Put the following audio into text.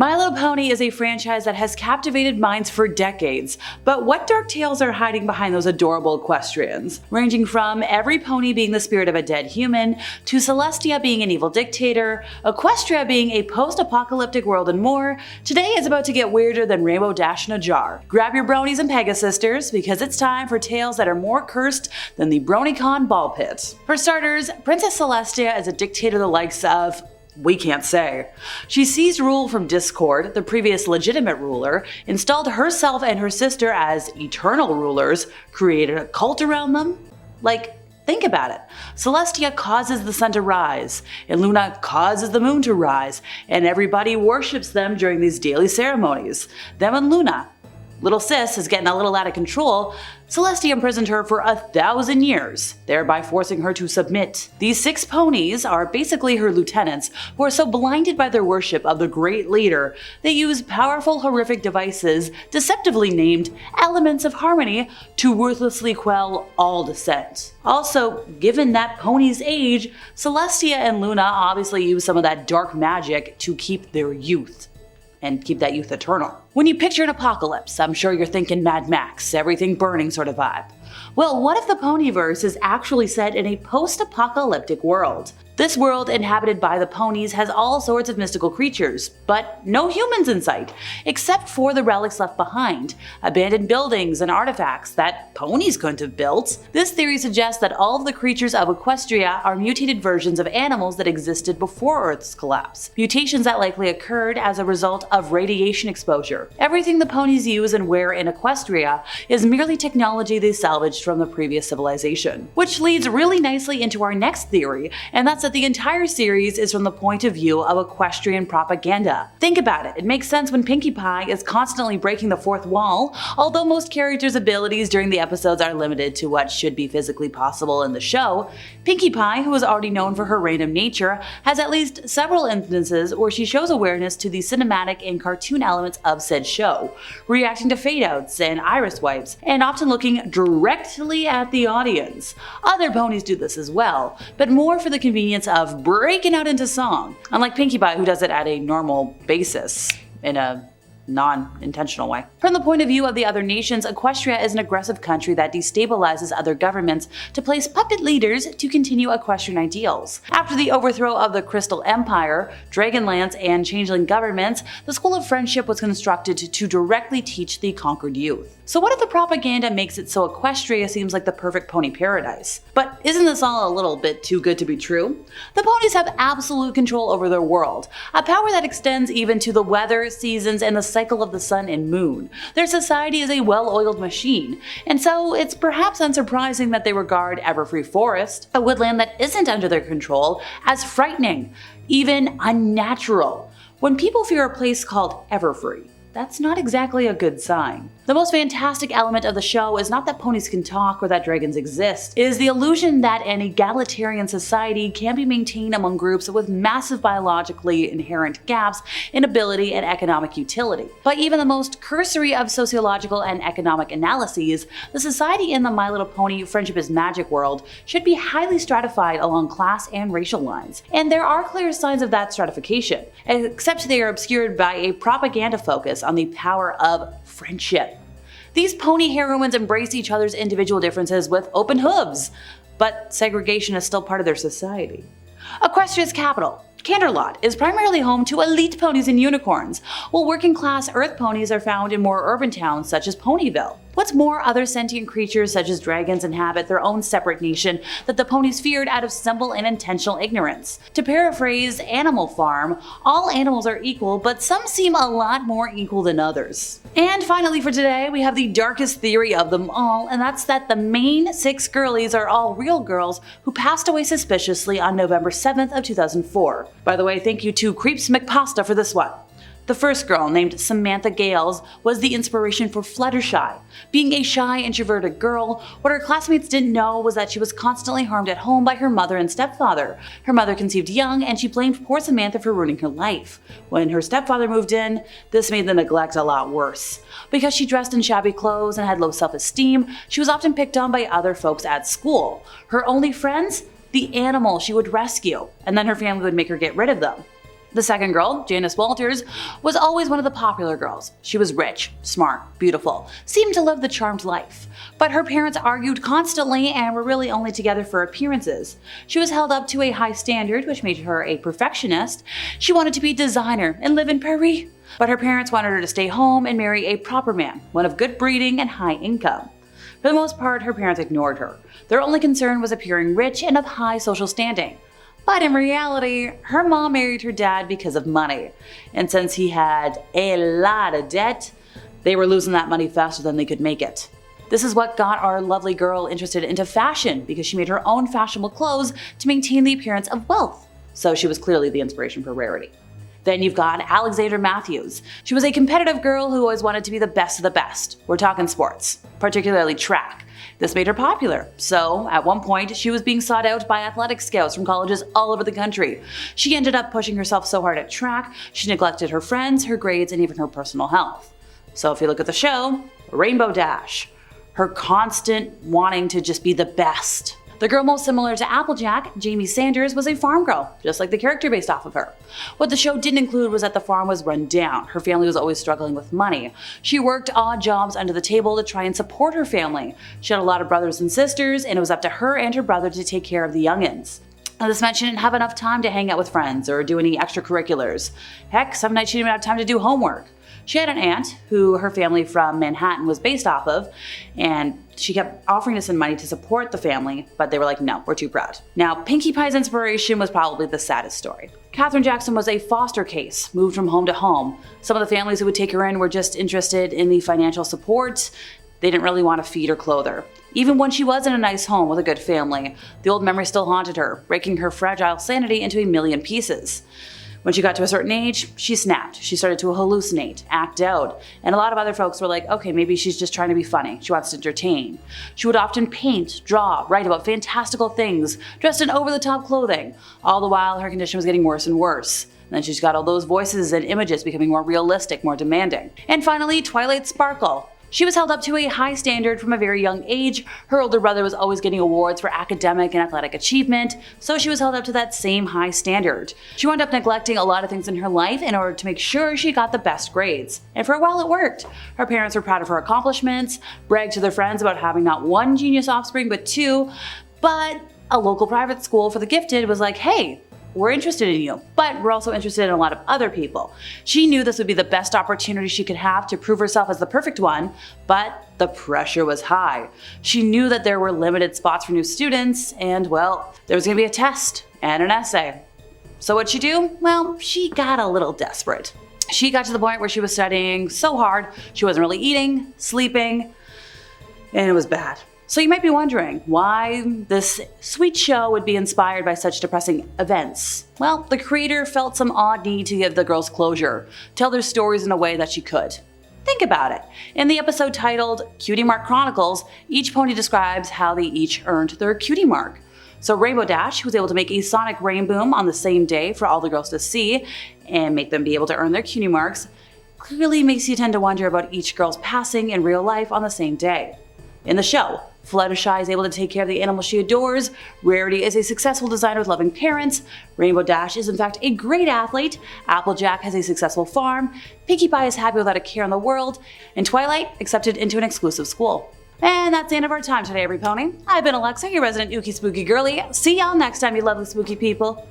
My Little Pony is a franchise that has captivated minds for decades, but what dark tales are hiding behind those adorable equestrians? Ranging from every pony being the spirit of a dead human, to Celestia being an evil dictator, Equestria being a post-apocalyptic world and more, today is about to get weirder than Rainbow Dash in a jar. Grab your bronies and Pegasisters, because it's time for tales that are more cursed than the BronyCon ball pit. For starters, Princess Celestia is a dictator the likes of we can't say. She seized rule from Discord, the previous legitimate ruler, installed herself and her sister as eternal rulers, created a cult around them. Like, think about it. Celestia causes the sun to rise, and Luna causes the moon to rise, and everybody worships them during these daily ceremonies. Them and Luna. Little sis is getting a little out of control. Celestia imprisoned her for 1,000 years, thereby forcing her to submit. These 6 ponies are basically her lieutenants, who are so blinded by their worship of the great leader, they use powerful horrific devices, deceptively named Elements of Harmony, to ruthlessly quell all dissent. Also, given that pony's age, Celestia and Luna obviously use some of that dark magic to keep their youth. And keep that youth eternal. When you picture an apocalypse, I'm sure you're thinking Mad Max, everything burning sort of vibe. Well, what if the Ponyverse is actually set in a post-apocalyptic world? This world, inhabited by the ponies, has all sorts of mystical creatures, but no humans in sight, except for the relics left behind, abandoned buildings and artifacts that ponies couldn't have built. This theory suggests that all of the creatures of Equestria are mutated versions of animals that existed before Earth's collapse, mutations that likely occurred as a result of radiation exposure. Everything the ponies use and wear in Equestria is merely technology they salvaged from the previous civilization. Which leads really nicely into our next theory, and that's that the entire series is from the point of view of equestrian propaganda. Think about it, it makes sense when Pinkie Pie is constantly breaking the fourth wall. Although most characters' abilities during the episodes are limited to what should be physically possible in the show, Pinkie Pie, who is already known for her random nature, has at least several instances where she shows awareness to the cinematic and cartoon elements of said show, reacting to fade-outs and iris wipes, and often looking directly at the audience. Other ponies do this as well, but more for the convenience of breaking out into song, unlike Pinkie Pie, who does it at a normal basis in a non-intentional way. From the point of view of the other nations, Equestria is an aggressive country that destabilizes other governments to place puppet leaders to continue equestrian ideals. After the overthrow of the Crystal Empire, Dragonlance, and changeling governments, the School of Friendship was constructed to directly teach the conquered youth. So what if the propaganda makes it so Equestria seems like the perfect pony paradise? But isn't this all a little bit too good to be true? The ponies have absolute control over their world, a power that extends even to the weather, seasons, and the cycle of the sun and moon. Their society is a well-oiled machine, and so it's perhaps unsurprising that they regard Everfree Forest, a woodland that isn't under their control, as frightening, even unnatural. When people fear a place called Everfree, that's not exactly a good sign. The most fantastic element of the show is not that ponies can talk or that dragons exist. It is the illusion that an egalitarian society can be maintained among groups with massive biologically inherent gaps in ability and economic utility. By even the most cursory of sociological and economic analyses, the society in the My Little Pony Friendship is Magic world should be highly stratified along class and racial lines. And there are clear signs of that stratification, except they are obscured by a propaganda focus on the power of friendship. These pony heroines embrace each other's individual differences with open hooves, but segregation is still part of their society. Equestria's capital, Canterlot, is primarily home to elite ponies and unicorns, while working-class Earth ponies are found in more urban towns such as Ponyville. What's more, other sentient creatures such as dragons inhabit their own separate nation that the ponies feared out of simple and intentional ignorance. To paraphrase Animal Farm, all animals are equal, but some seem a lot more equal than others. And finally for today, we have the darkest theory of them all, and that's that the main 6 girlies are all real girls who passed away suspiciously on November 7th of 2004. By the way, thank you to Creeps McPasta for this one. The first girl, named Samantha Gales, was the inspiration for Fluttershy. Being a shy, introverted girl, what her classmates didn't know was that she was constantly harmed at home by her mother and stepfather. Her mother conceived young, and she blamed poor Samantha for ruining her life. When her stepfather moved in, this made the neglect a lot worse. Because she dressed in shabby clothes and had low self-esteem, she was often picked on by other folks at school. Her only friends? The animal she would rescue, and then her family would make her get rid of them. The second girl, Janice Walters, was always one of the popular girls. She was rich, smart, beautiful, seemed to live the charmed life. But her parents argued constantly and were really only together for appearances. She was held up to a high standard, which made her a perfectionist. She wanted to be a designer and live in Paris. But her parents wanted her to stay home and marry a proper man, one of good breeding and high income. For the most part, her parents ignored her. Their only concern was appearing rich and of high social standing. But in reality, her mom married her dad because of money. And since he had a lot of debt, they were losing that money faster than they could make it. This is what got our lovely girl interested into fashion, because she made her own fashionable clothes to maintain the appearance of wealth. So she was clearly the inspiration for Rarity. Then you've got Alexandra Matthews. She was a competitive girl who always wanted to be the best of the best. We're talking sports, particularly track. This made her popular, so at one point she was being sought out by athletic scouts from colleges all over the country. She ended up pushing herself so hard at track, she neglected her friends, her grades, and even her personal health. So if you look at the show, Rainbow Dash, her constant wanting to just be the best. The girl most similar to Applejack, Jamie Sanders, was a farm girl, just like the character based off of her. What the show didn't include was that the farm was run down. Her family was always struggling with money. She worked odd jobs under the table to try and support her family. She had a lot of brothers and sisters, and it was up to her and her brother to take care of the youngins. Now, this meant she didn't have enough time to hang out with friends or do any extracurriculars. Heck, some nights she didn't even have time to do homework. She had an aunt who her family from Manhattan was based off of, and she kept offering to send money to support the family, but they were like, no, we're too proud. Now, Pinkie Pie's inspiration was probably the saddest story. Katherine Jackson was a foster case, moved from home to home. Some of the families who would take her in were just interested in the financial support. They didn't really want to feed or clothe her. Even when she was in a nice home with a good family, the old memory still haunted her, breaking her fragile sanity into a million pieces. When she got to a certain age, she snapped. She started to hallucinate, act out, and a lot of other folks were like, okay, maybe she's just trying to be funny. She wants to entertain. She would often paint, draw, write about fantastical things, dressed in over-the-top clothing. All the while, her condition was getting worse and worse. And then she's got all those voices and images becoming more realistic, more demanding. And finally, Twilight Sparkle. She was held up to a high standard from a very young age. Her older brother was always getting awards for academic and athletic achievement, so she was held up to that same high standard. She wound up neglecting a lot of things in her life in order to make sure she got the best grades. And for a while it worked. Her parents were proud of her accomplishments, bragged to their friends about having not one genius offspring but two, but a local private school for the gifted was like, hey, we're interested in you, but we're also interested in a lot of other people. She knew this would be the best opportunity she could have to prove herself as the perfect one, but the pressure was high. She knew that there were limited spots for new students, and well, there was gonna be a test and an essay. So what'd she do? Well, she got a little desperate. She got to the point where she was studying so hard, she wasn't really eating, sleeping, and it was bad. So you might be wondering why this sweet show would be inspired by such depressing events. Well, the creator felt some odd need to give the girls closure, tell their stories in a way that she could. Think about it. In the episode titled Cutie Mark Chronicles, each pony describes how they each earned their cutie mark. So Rainbow Dash was able to make a sonic rainboom on the same day for all the girls to see and make them be able to earn their cutie marks. Clearly makes you tend to wonder about each girl's passing in real life on the same day. In the show, Fluttershy is able to take care of the animals she adores, Rarity is a successful designer with loving parents, Rainbow Dash is in fact a great athlete, Applejack has a successful farm, Pinkie Pie is happy without a care in the world, and Twilight accepted into an exclusive school. And that's the end of our time today, every pony. I've been Alexa, your resident ookie spooky girly. See y'all next time, you lovely spooky people.